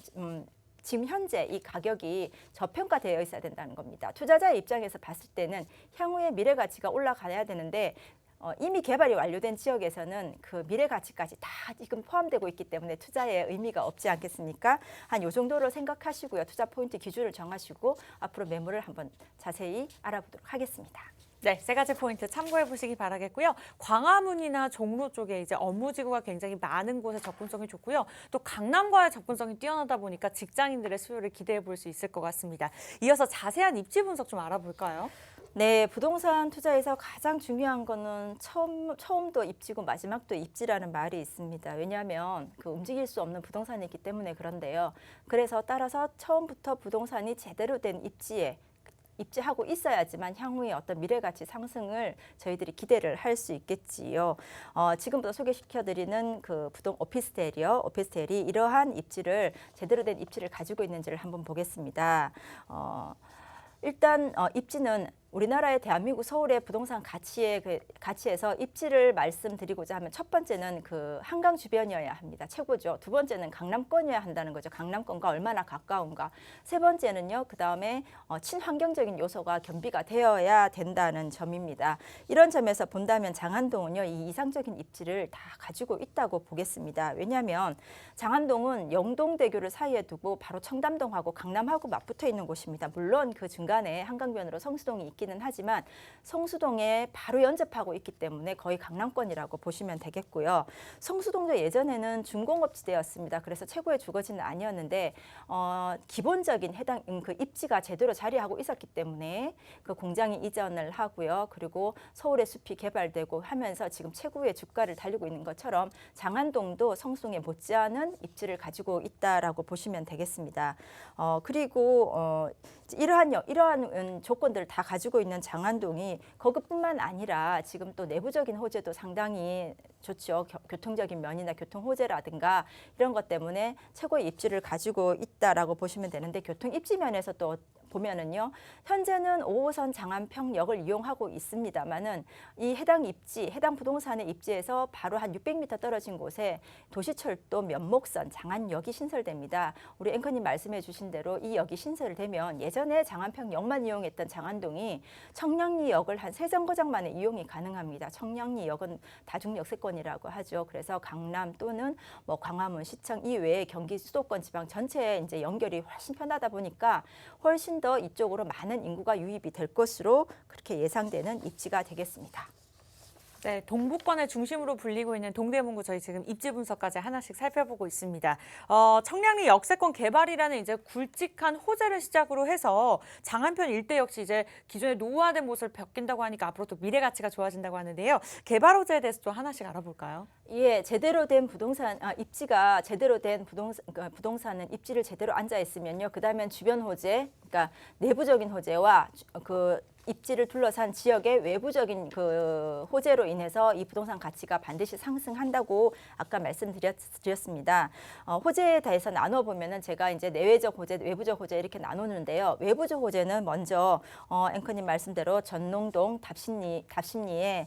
지금 현재 이 가격이 저평가되어 있어야 된다는 겁니다. 투자자의 입장에서 봤을 때는 향후에 미래 가치가 올라가야 되는데 이미 개발이 완료된 지역에서는 그 미래 가치까지 다 지금 포함되고 있기 때문에 투자에 의미가 없지 않겠습니까? 한 요 정도로 생각하시고요. 투자 포인트 기준을 정하시고 앞으로 매물을 한번 자세히 알아보도록 하겠습니다. 네, 세 가지 포인트 참고해 보시기 바라겠고요. 광화문이나 종로 쪽에 이제 업무지구가 굉장히 많은 곳에 접근성이 좋고요. 또 강남과의 접근성이 뛰어나다 보니까 직장인들의 수요를 기대해 볼 수 있을 것 같습니다. 이어서 자세한 입지 분석 좀 알아볼까요? 네, 부동산 투자에서 가장 중요한 거는 처음도 입지고 마지막도 입지라는 말이 있습니다. 왜냐하면 그 움직일 수 없는 부동산이기 때문에 그런데요. 그래서 따라서 처음부터 부동산이 제대로 된 입지하고 있어야지만 향후에 어떤 미래가치 상승을 저희들이 기대를 할 수 있겠지요. 지금부터 소개시켜드리는 그 오피스텔이 이러한 입지를 제대로 된 입지를 가지고 있는지를 한번 보겠습니다. 일단 입지는 우리나라의 대한민국 서울의 부동산 가치에서 입지를 말씀드리고자 하면 첫 번째는 그 한강 주변이어야 합니다. 최고죠. 두 번째는 강남권이어야 한다는 거죠. 강남권과 얼마나 가까운가. 세 번째는요. 그다음에 친환경적인 요소가 겸비가 되어야 된다는 점입니다. 이런 점에서 본다면 장안동은요. 이 이상적인 입지를 다 가지고 있다고 보겠습니다. 왜냐하면 장안동은 영동대교를 사이에 두고 바로 청담동하고 강남하고 맞붙어 있는 곳입니다. 물론 그 중간에 한강변으로 성수동이 있기는 하지만 성수동에 바로 연접하고 있기 때문에 거의 강남권이라고 보시면 되겠고요. 성수동도 예전에는 준공업지대였습니다. 그래서 최고의 주거지는 아니었는데 기본적인 해당 그 입지가 제대로 자리하고 있었기 때문에 그 공장이 이전을 하고요. 그리고 서울의 숲이 개발되고 하면서 지금 최고의 주가를 달리고 있는 것처럼 장안동도 성수동에 못지않은 입지를 가지고 있다라고 보시면 되겠습니다. 그리고 이러한 조건들을 다 가지고 있는 장안동이 그것뿐만 아니라 지금 또 내부적인 호재도 상당히 좋죠. 교통적인 면이나 교통 호재라든가 이런 것 때문에 최고의 입지를 가지고 있다라고 보시면 되는데 교통 입지 면에서 또 보면은요. 현재는 5호선 장안평역을 이용하고 있습니다만은 이 해당 부동산의 입지에서 바로 한 600m 떨어진 곳에 도시철도 면목선 장안역이 신설됩니다. 우리 앵커님 말씀해 주신 대로 이 역이 신설되면 예전에 장안평역만 이용했던 장안동이 청량리역을 한 3정거장 만에 이용이 가능합니다. 청량리역은 다중역세권이라고 하죠. 그래서 강남 또는 뭐 광화문 시청 이외에 경기 수도권 지방 전체에 이제 연결이 훨씬 편하다 보니까 훨씬 더 이쪽으로 많은 인구가 유입이 될 것으로 그렇게 예상되는 입지가 되겠습니다. 네, 동부권의 중심으로 불리고 있는 동대문구 저희 지금 입지 분석까지 하나씩 살펴보고 있습니다. 청량리 역세권 개발이라는 이제 굵직한 호재를 시작으로 해서 장안편 일대 역시 이제 기존의 노후화된 모습을 바뀐다고 하니까 앞으로 또 미래 가치가 좋아진다고 하는데요. 개발 호재에 대해서 또 하나씩 알아볼까요? 예, 제대로 된 입지가 제대로 된 부동산은 입지를 제대로 앉아 있으면요. 그다음엔 주변 호재, 그러니까 내부적인 호재와 그 입지를 둘러싼 지역의 외부적인 그 호재로 인해서 이 부동산 가치가 반드시 상승한다고 아까 말씀드렸습니다. 호재에 대해서 나눠보면은 제가 이제 내외적 호재, 외부적 호재 이렇게 나누는데요. 외부적 호재는 먼저 앵커님 말씀대로 전농동 답심리의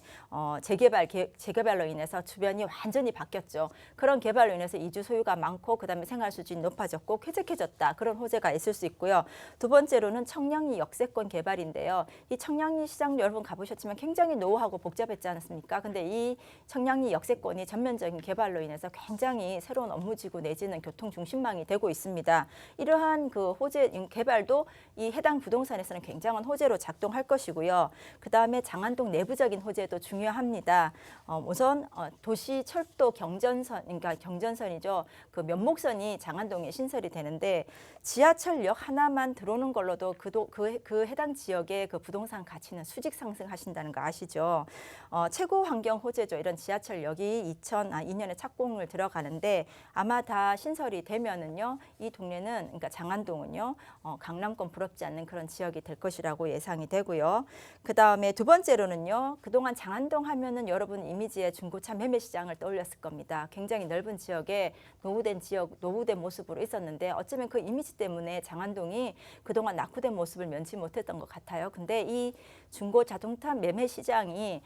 재개발로 인해서 주변이 완전히 바뀌었죠. 그런 개발로 인해서 이주 소유가 많고 그다음에 생활 수준이 높아졌고 쾌적해졌다. 그런 호재가 있을 수 있고요. 두 번째로는 청량리 역세권 개발인데요. 이 청량리 시장 여러분 가보셨지만 굉장히 노후하고 복잡했지 않습니까? 근데 이 청량리 역세권이 전면적인 개발로 인해서 굉장히 새로운 업무지구 내지는 교통 중심망이 되고 있습니다. 이러한 그 호재 개발도 이 해당 부동산에서는 굉장한 호재로 작동할 것이고요. 그다음에 장안동 내부적인 호재도 중요합니다. 우선 도시 철도 경전선, 그러니까 경전선이죠. 그 면목선이 장안동에 신설이 되는데 지하철역 하나만 들어오는 걸로도 그 해당 지역의 그 부동산 가치는 수직 상승하신다는 거 아시죠? 최고 환경 호재죠. 이런 지하철역이 2002년에 착공을 들어가는데 아마 다 신설이 되면은요, 이 동네는 그러니까 장안동은요, 강남권 부럽지 않는 그런 지역이 될 것이라고 예상이 되고요. 그 다음에 두 번째로는요, 그동안 장안동 하면은 여러분 이미지에 중고차 매매 시장을 떠올렸을 겁니다. 굉장히 넓은 지역에 노후된 모습으로 있었는데 어쩌면 그 이미지 때문에 장안동이 그동안 낙후된 모습을 면치 못했던 것 같아요. 근데 이 중고 자동차 매매 시장이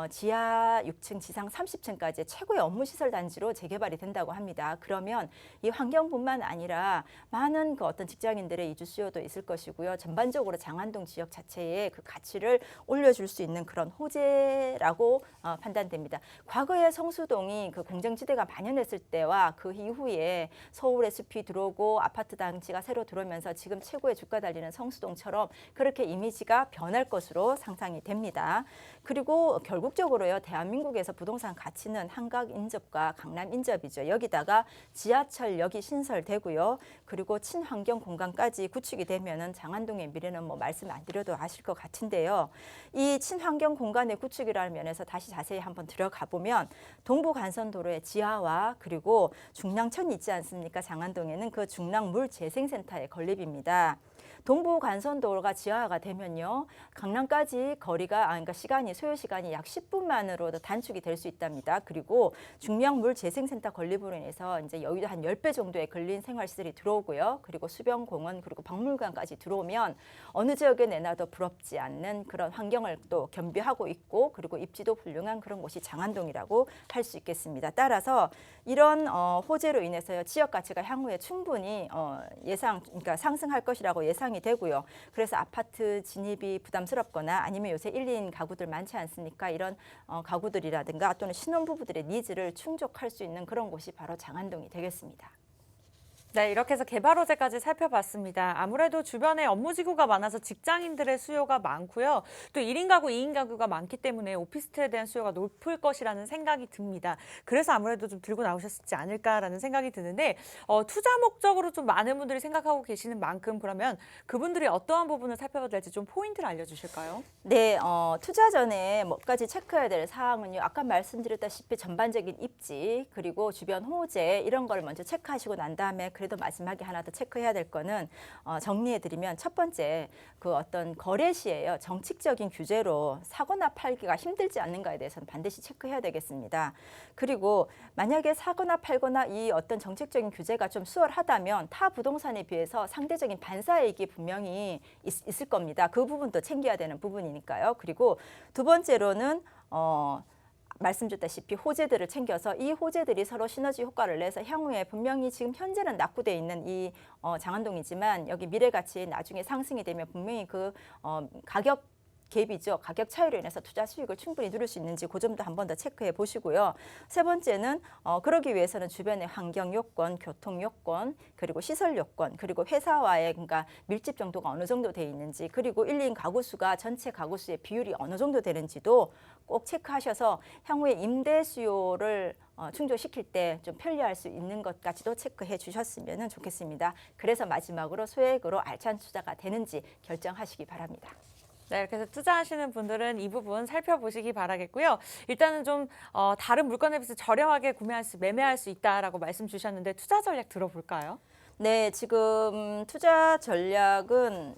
지하 6층, 지상 30층까지 최고의 업무시설 단지로 재개발이 된다고 합니다. 그러면 이 환경뿐만 아니라 많은 그 어떤 직장인들의 이주 수요도 있을 것이고요. 전반적으로 장안동 지역 자체의 그 가치를 올려줄 수 있는 그런 호재라고 판단됩니다. 과거에 성수동이 그 공정지대가 만연했을 때와 그 이후에 서울의 숲이 들어오고 아파트 단지가 새로 들어오면서 지금 최고의 주가 달리는 성수동처럼 그렇게 이미지가 변할 것으로 상상이 됩니다. 그리고 결국적으로요, 대한민국에서 부동산 가치는 한강 인접과 강남 인접이죠. 여기다가 지하철역이 신설되고요. 그리고 친환경 공간까지 구축이 되면은 장안동의 미래는 뭐 말씀 안 드려도 아실 것 같은데요. 이 친환경 공간의 구축이라는 면에서 다시 자세히 한번 들어가 보면 동부간선도로의 지하와 그리고 중랑천이 있지 않습니까? 장안동에는 그 중랑물재생센터의 건립입니다. 동부간선도로가 지하화가 되면요, 강남까지 그러니까 소요 시간이 약 10분만으로도 단축이 될 수 있답니다. 그리고 중량물재생센터 건립으로 인해서 이제 여의도 한 10배 정도의 근린 생활시설이 들어오고요. 그리고 수변공원 그리고 박물관까지 들어오면 어느 지역에 내놔도 부럽지 않는 그런 환경을 또 겸비하고 있고 그리고 입지도 훌륭한 그런 곳이 장안동이라고 할 수 있겠습니다. 따라서 이런 호재로 인해서요, 지역 가치가 향후에 충분히 그러니까 상승할 것이라고 예상이 되고요. 그래서 아파트 진입이 부담스럽거나 아니면 요새 1, 2인 가구들 많지 않습니까? 이런 가구들이라든가 또는 신혼부부들의 니즈를 충족할 수 있는 그런 곳이 바로 장안동이 되겠습니다. 네, 이렇게 해서 개발 호재까지 살펴봤습니다. 아무래도 주변에 업무지구가 많아서 직장인들의 수요가 많고요. 또 1인 가구, 2인 가구가 많기 때문에 오피스텔에 대한 수요가 높을 것이라는 생각이 듭니다. 그래서 아무래도 좀 들고 나오셨지 않을까라는 생각이 드는데 투자 목적으로 좀 많은 분들이 생각하고 계시는 만큼 그러면 그분들이 어떠한 부분을 살펴봐야 될지 좀 포인트를 알려주실까요? 네, 투자 전에 뭐까지 체크해야 될 사항은요. 아까 말씀드렸다시피 전반적인 입지 그리고 주변 호재 이런 걸 먼저 체크하시고 난 다음에 그래도 마지막에 하나 더 체크해야 될 거는 정리해드리면 첫 번째 그 어떤 거래 시에요. 정책적인 규제로 사거나 팔기가 힘들지 않는가에 대해서는 반드시 체크해야 되겠습니다. 그리고 만약에 사거나 팔거나 이 어떤 정책적인 규제가 좀 수월하다면 타 부동산에 비해서 상대적인 반사이익이 분명히 있을 겁니다. 그 부분도 챙겨야 되는 부분이니까요. 그리고 두 번째로는 말씀드렸다시피 호재들을 챙겨서 이 호재들이 서로 시너지 효과를 내서 향후에 분명히 지금 현재는 낙후되어 있는 이 장안동이지만 여기 미래 가치 나중에 상승이 되면 분명히 그 가격 갭이죠. 가격 차이로 인해서 투자 수익을 충분히 누릴 수 있는지 그 점도 한 번 더 체크해 보시고요. 세 번째는 그러기 위해서는 주변의 환경 요건, 교통 요건, 그리고 시설 요건, 그리고 회사와의 그러니까 밀집 정도가 어느 정도 돼 있는지, 그리고 1인 가구 수가 전체 가구 수의 비율이 어느 정도 되는지도 꼭 체크하셔서 향후에 임대 수요를 충족시킬 때 좀 편리할 수 있는 것까지도 체크해 주셨으면 좋겠습니다. 그래서 마지막으로 소액으로 알찬 투자가 되는지 결정하시기 바랍니다. 네, 이렇게 해서 투자하시는 분들은 이 부분 살펴보시기 바라겠고요. 일단은 좀 다른 물건에 비해서 저렴하게 매매할 수 있다라고 말씀 주셨는데 투자 전략 들어볼까요? 네, 지금 투자 전략은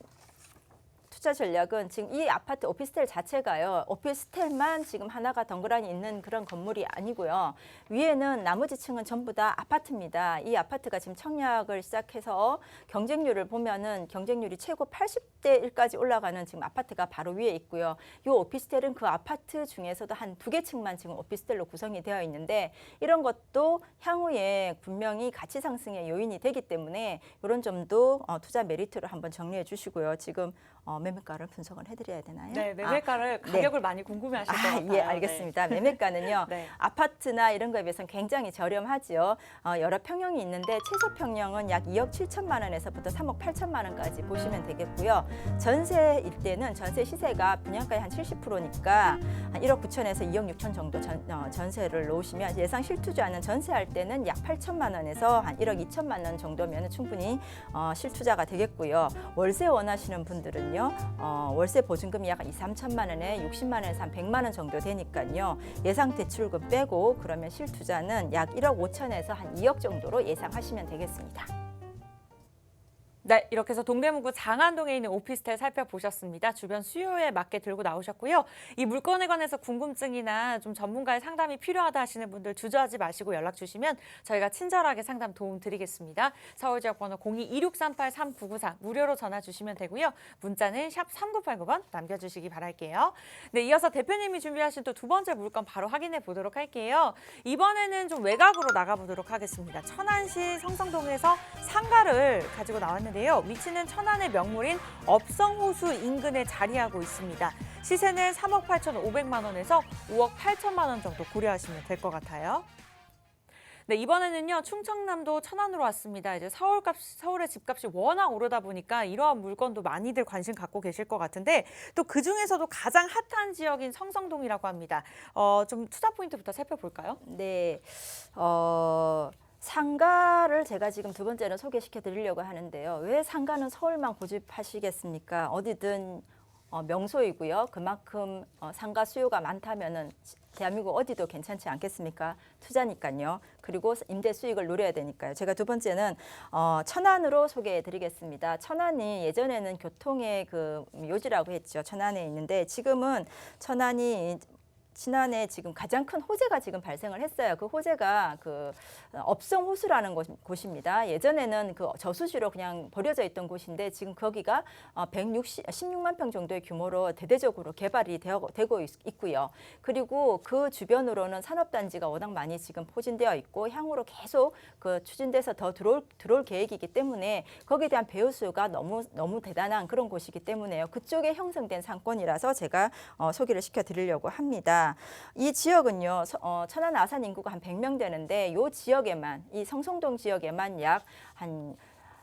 투자 전략은 지금 이 아파트 오피스텔 자체가요. 오피스텔만 지금 하나가 덩그러니 있는 그런 건물이 아니고요. 위에는 나머지 층은 전부 다 아파트입니다. 이 아파트가 지금 청약을 시작해서 경쟁률을 보면은 경쟁률이 최고 80대 1까지 올라가는 지금 아파트가 바로 위에 있고요. 이 오피스텔은 그 아파트 중에서도 한 2개 층만 지금 오피스텔로 구성이 되어 있는데 이런 것도 향후에 분명히 가치 상승의 요인이 되기 때문에 이런 점도 투자 메리트를 한번 정리해 주시고요. 지금 매매가를 분석을 해드려야 되나요? 네, 매매가를 가격을 많이 궁금해하실 것 같아요. 예, 알겠습니다. 매매가는요. 네. 아파트나 이런 거에 비해서는 굉장히 저렴하지요. 여러 평형이 있는데 최소 평형은 약 2억 7천만 원에서부터 3억 8천만 원까지 보시면 되겠고요. 전세일 때는 전세 시세가 분양가의 한 70%니까 한 1억 9천에서 2억 6천 정도 전세를 놓으시면 예상 실투자는 전세할 때는 약 8천만 원에서 한 1억 2천만 원 정도면 충분히 실투자가 되겠고요. 월세 원하시는 분들은요. 월세 보증금이 약 2, 3천만 원에 60만 원에서 한 100만 원 정도 되니까요. 예상 대출금 빼고 그러면 실투자는 약 1억 5천에서 한 2억 정도로 예상하시면 되겠습니다. 네, 이렇게 해서 동대문구 장안동에 있는 오피스텔 살펴보셨습니다. 주변 수요에 맞게 들고 나오셨고요. 이 물건에 관해서 궁금증이나 좀 전문가의 상담이 필요하다 하시는 분들 주저하지 마시고 연락 주시면 저희가 친절하게 상담 도움 드리겠습니다. 서울지역번호 02-2638-3994 무료로 전화 주시면 되고요. 문자는 샵 3989번 남겨주시기 바랄게요. 네, 이어서 대표님이 준비하신 또 두 번째 물건 바로 확인해 보도록 할게요. 이번에는 좀 외곽으로 나가보도록 하겠습니다. 천안시 성성동에서 상가를 가지고 나왔는데요. 위치는 천안의 명물인 업성호수 인근에 자리하고 있습니다. 시세는 3억 8,500만 원에서 5억 8천만 원 정도 고려하시면 될 것 같아요. 네, 이번에는요, 충청남도 천안으로 왔습니다. 이제 서울의 집값이 워낙 오르다 보니까 이러한 물건도 많이들 관심 갖고 계실 것 같은데 또 그중에서도 가장 핫한 지역인 성성동이라고 합니다. 좀 투자 포인트부터 살펴볼까요? 네. 상가를 제가 지금 두 번째는 소개시켜 드리려고 하는데요. 왜 상가는 서울만 고집하시겠습니까? 어디든 명소이고요. 그만큼 상가 수요가 많다면은 대한민국 어디도 괜찮지 않겠습니까? 투자니까요. 그리고 임대 수익을 노려야 되니까요. 제가 두 번째는 천안으로 소개해 드리겠습니다. 천안이 예전에는 교통의 그 요지라고 했죠. 천안에 있는데 지금은 지난해 지금 가장 큰 호재가 지금 발생을 했어요. 그 호재가 그 업성호수라는 곳입니다. 예전에는 그 저수지로 그냥 버려져 있던 곳인데 지금 거기가 16만 평 정도의 규모로 대대적으로 개발이 되고 있고요. 그리고 그 주변으로는 산업단지가 워낙 많이 지금 포진되어 있고 향후로 계속 그 추진돼서 더 들어올 계획이기 때문에 거기에 대한 배수가 너무 대단한 그런 곳이기 때문에요. 그쪽에 형성된 상권이라서 제가 소개를 시켜드리려고 합니다. 이 지역은요, 천안 아산 인구가 한 100명 되는데 이 지역에만, 이 성성동 지역에만 약 한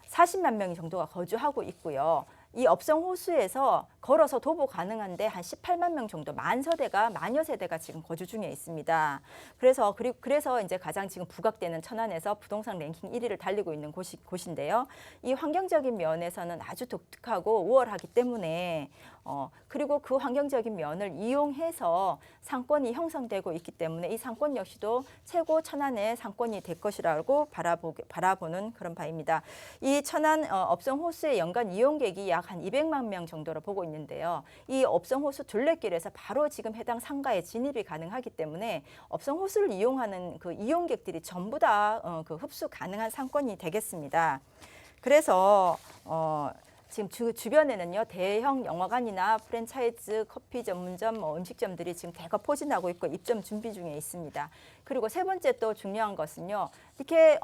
40만 명 정도가 거주하고 있고요. 이 업성호수에서 걸어서 도보 가능한데 한 18만 명 정도 만여 세대가 지금 거주 중에 있습니다. 그래서 이제 가장 지금 부각되는 천안에서 부동산 랭킹 1위를 달리고 있는 곳인데요. 이 환경적인 면에서는 아주 독특하고 우월하기 때문에 그리고 그 환경적인 면을 이용해서 상권이 형성되고 있기 때문에 이 상권 역시도 최고 천안의 상권이 될 것이라고 바라보는 그런 바입니다. 이 천안 업성호수의 연간 이용객이 약 한 200만 명 정도로 보고 있는데요. 이 업성호수 둘레길에서 바로 지금 해당 상가에 진입이 가능하기 때문에 업성호수를 이용하는 그 이용객들이 전부 다 그 흡수 가능한 상권이 되겠습니다. 그래서 지금 주변에는요 대형 영화관이나 프랜차이즈 커피 전문점, 음식점들이 지금 대거 포진하고 있고 입점 준비 중에 있습니다. 그리고 세 번째 또 중요한 것은요 이렇게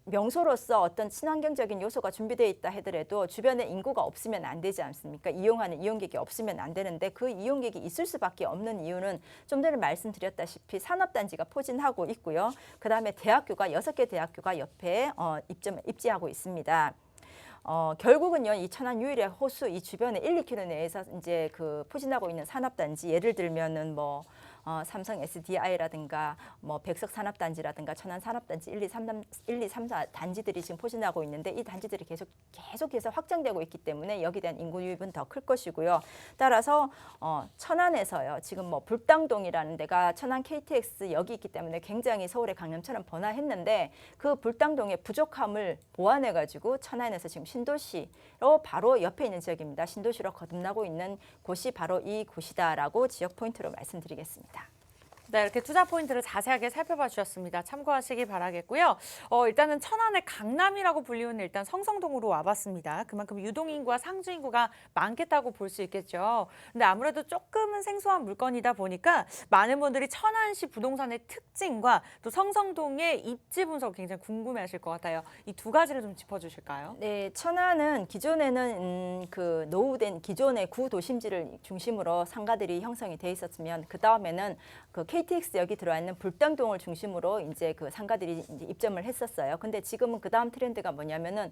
명소로서 어떤 친환경적인 요소가 준비되어 있다 하더라도 주변에 인구가 없으면 안 되지 않습니까? 이용하는 이용객이 없으면 안 되는데 그 이용객이 있을 수밖에 없는 이유는 좀 전에 말씀드렸다시피 산업단지가 포진하고 있고요. 그다음에 대학교가 6개 대학교가 옆에 입지하고 있습니다. 결국은요, 이 천안 유일의 호수 이 주변에 1, 2km 내에서 이제 그 포진하고 있는 산업단지 예를 들면은 삼성 SDI라든가 뭐 백석산업단지라든가 천안산업단지 1, 2, 3 단지들이 지금 포진하고 있는데 이 단지들이 계속해서 확장되고 있기 때문에 여기에 대한 인구 유입은 더 클 것이고요. 따라서 천안에서요. 지금 뭐 불당동이라는 데가 천안 KTX 역이 있기 때문에 굉장히 서울의 강남처럼 번화했는데 그 불당동의 부족함을 보완해가지고 천안에서 지금 신도시로 바로 옆에 있는 지역입니다. 신도시로 거듭나고 있는 곳이 바로 이 곳이다라고 지역 포인트로 말씀드리겠습니다. 네, 이렇게 투자 포인트를 자세하게 살펴봐 주셨습니다. 참고하시기 바라겠고요. 일단은 천안의 강남이라고 불리우는 일단 성성동으로 와봤습니다. 그만큼 유동인구와 상주인구가 많겠다고 볼 수 있겠죠. 근데 아무래도 조금은 생소한 물건이다 보니까 많은 분들이 천안시 부동산의 특징과 또 성성동의 입지 분석 굉장히 궁금해하실 것 같아요. 이 두 가지를 좀 짚어주실까요? 네, 천안은 기존에는 그 노후된 기존의 구도심지를 중심으로 상가들이 형성이 돼 있었으면 그 다음에는 그 KTX역이 들어와 있는 불당동을 중심으로 이제 그 상가들이 이제 입점을 했었어요. 근데 지금은 그 다음 트렌드가 뭐냐면은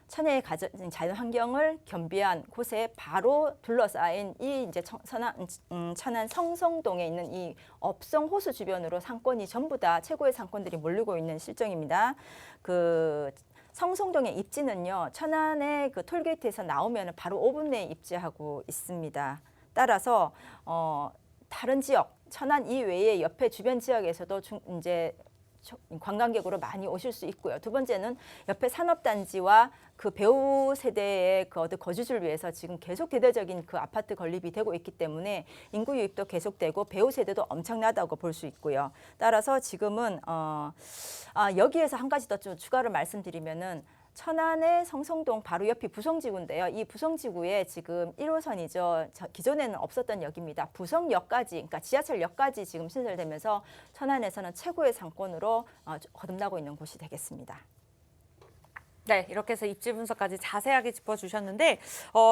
천혜의 자연 환경을 겸비한 곳에 바로 둘러싸인 이 이제 천안 성성동에 있는 이 업성 호수 주변으로 상권이 전부 다 최고의 상권들이 몰리고 있는 실정입니다. 그 성성동의 입지는요, 천안의 그 톨게이트에서 나오면 바로 5분 내에 입지하고 있습니다. 따라서 다른 지역, 천안 이외의 옆에 주변 지역에서도 이제 관광객으로 많이 오실 수 있고요. 두 번째는 옆에 산업단지와 그 배우 세대의 그 거주지를 위해서 지금 계속 대대적인 그 아파트 건립이 되고 있기 때문에 인구 유입도 계속되고 배우 세대도 엄청나다고 볼 수 있고요. 따라서 지금은 여기에서 한 가지 더 좀 추가로 말씀드리면은 천안의 성성동 바로 옆이 부성지구인데요. 이 부성지구에 지금 1호선이죠. 기존에는 없었던 역입니다. 부성역까지, 그러니까 지하철역까지 지금 신설되면서 천안에서는 최고의 상권으로 거듭나고 있는 곳이 되겠습니다. 네, 이렇게 해서 입지 분석까지 자세하게 짚어주셨는데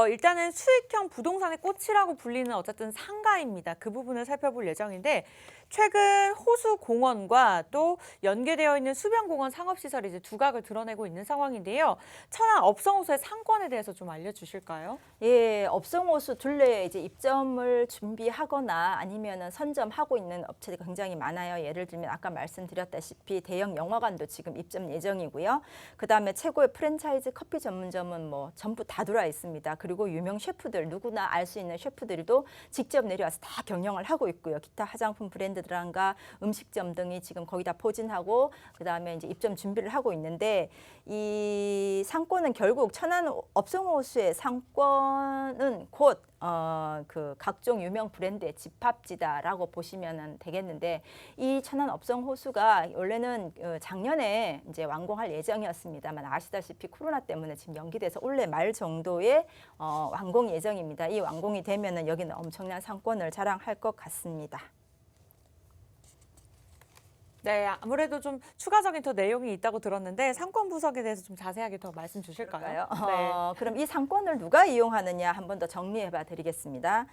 일단은 수익형 부동산의 꽃이라고 불리는 어쨌든 상가입니다. 그 부분을 살펴볼 예정인데 최근 호수공원과 또 연계되어 있는 수변공원 상업시설이 이제 두각을 드러내고 있는 상황인데요. 천안 업성호수의 상권에 대해서 좀 알려주실까요? 예, 업성호수 둘레에 이제 입점을 준비하거나 아니면은 선점하고 있는 업체가 굉장히 많아요. 예를 들면 아까 말씀드렸다시피 대형 영화관도 지금 입점 예정이고요. 그 다음에 최고의 프랜차이즈 커피 전문점은 뭐 전부 다 들어와 있습니다. 그리고 유명 셰프들 누구나 알 수 있는 셰프들도 직접 내려와서 다 경영을 하고 있고요. 기타 화장품 브랜드들과 음식점 등이 지금 거의 다 포진하고 그 다음에 이제 입점 준비를 하고 있는데 이 상권은 결국 천안 업성호수의 상권은 곧 그 각종 유명 브랜드의 집합지다라고 보시면 되겠는데 이 천안 업성호수가 원래는 작년에 이제 완공할 예정이었습니다만 아시다시피 코로나 때문에 지금 연기돼서 올해 말 정도에 완공 예정입니다. 이 완공이 되면은 여기는 엄청난 상권을 자랑할 것 같습니다. 네, 아무래도 좀 추가적인 더 내용이 있다고 들었는데 상권 분석에 대해서 좀 자세하게 더 말씀 주실까요? 네. 그럼 이 상권을 누가 이용하느냐 한 번 더 정리해봐 드리겠습니다.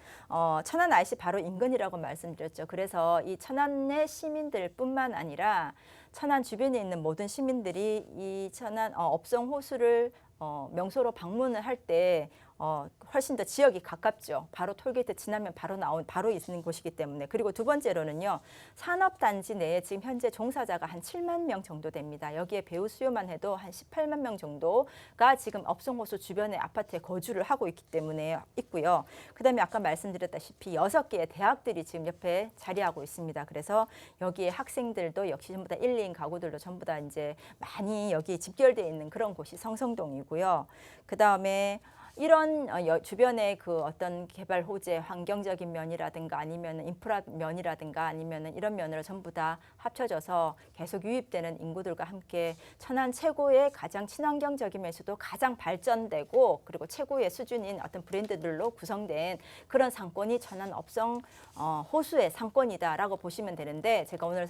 천안 IC 바로 인근이라고 말씀드렸죠. 그래서 이 천안의 시민들뿐만 아니라 천안 주변에 있는 모든 시민들이 이 천안 업성호수를 명소로 방문을 할 때 훨씬 더 지역이 가깝죠. 바로 톨게이트 지나면 바로 있는 곳이기 때문에. 그리고 두 번째로는요. 산업단지 내에 지금 현재 종사자가 한 7만 명 정도 됩니다. 여기에 배우 수요만 해도 한 18만 명 정도가 지금 업성호수 주변의 아파트에 거주를 하고 있기 때문에 있고요. 그다음에 아까 말씀드렸다시피 6개의 대학들이 지금 옆에 자리하고 있습니다. 그래서 여기에 학생들도 역시 전부 다 1, 2인 가구들도 전부 다 이제 많이 여기에 집결되어 있는 그런 곳이 성성동이고요. 그다음에 이런 주변의 그 어떤 개발 호재, 환경적인 면이라든가 아니면 인프라 면이라든가 아니면 이런 면으로 전부 다 합쳐져서 계속 유입되는 인구들과 함께 천안 최고의 가장 친환경적이면서도 가장 발전되고 그리고 최고의 수준인 어떤 브랜드들로 구성된 그런 상권이 천안 업성 호수의 상권이다라고 보시면 되는데 제가 오늘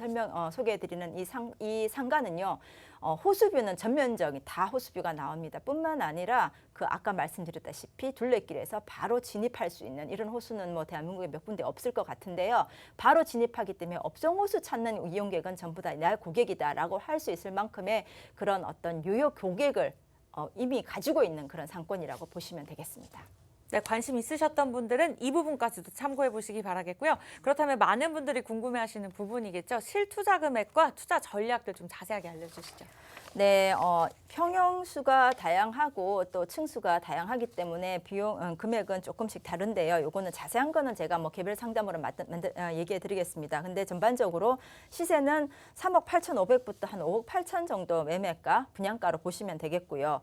소개해드리는 이 상가는요. 호수뷰는 전면적인 다 호수뷰가 나옵니다. 뿐만 아니라 그 아까 말씀드렸다시피 둘레길에서 바로 진입할 수 있는 이런 호수는 뭐 대한민국에 몇 군데 없을 것 같은데요. 바로 진입하기 때문에 업성호수 찾는 이용객은 전부 다 내 고객이다라고 할 수 있을 만큼의 그런 어떤 유효 고객을 이미 가지고 있는 그런 상권이라고 보시면 되겠습니다. 네, 관심 있으셨던 분들은 이 부분까지도 참고해 보시기 바라겠고요. 그렇다면 많은 분들이 궁금해하시는 부분이겠죠. 실투자 금액과 투자 전략들 좀 자세하게 알려주시죠. 네, 평형수가 다양하고 또 층수가 다양하기 때문에 비용 금액은 조금씩 다른데요. 요거는 자세한 거는 제가 뭐 개별 상담으로 얘기해 드리겠습니다. 근데 전반적으로 시세는 3억 8,500부터 한 5억 8천 정도 매매가, 분양가로 보시면 되겠고요.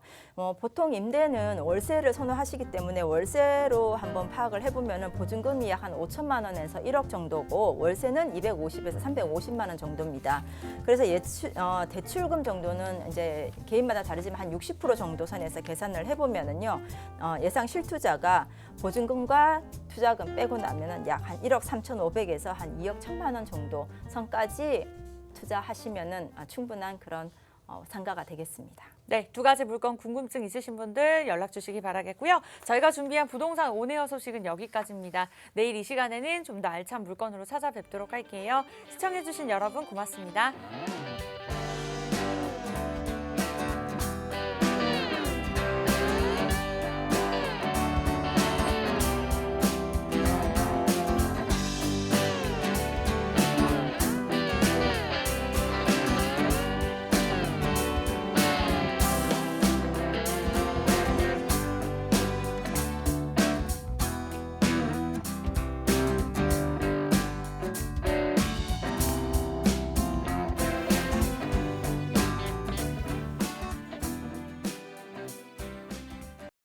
보통 임대는 월세를 선호하시기 때문에 월세로 한번 파악을 해보면은 보증금이 약 한 5천만 원에서 1억 정도고 월세는 250에서 350만 원 정도입니다. 그래서 대출금 정도는 이제 개인마다 다르지만 한 60% 정도 선에서 계산을 해보면은요, 예상 실투자가 보증금과 투자금 빼고 나면은 약 한 1억 3,500에서 한 2억 1천만 원 정도 선까지 투자하시면은 충분한 그런 상가가 되겠습니다. 네, 두 가지 물건 궁금증 있으신 분들 연락 주시기 바라겠고요. 저희가 준비한 부동산 온에어 소식은 여기까지입니다. 내일 이 시간에는 좀 더 알찬 물건으로 찾아뵙도록 할게요. 시청해주신 여러분 고맙습니다.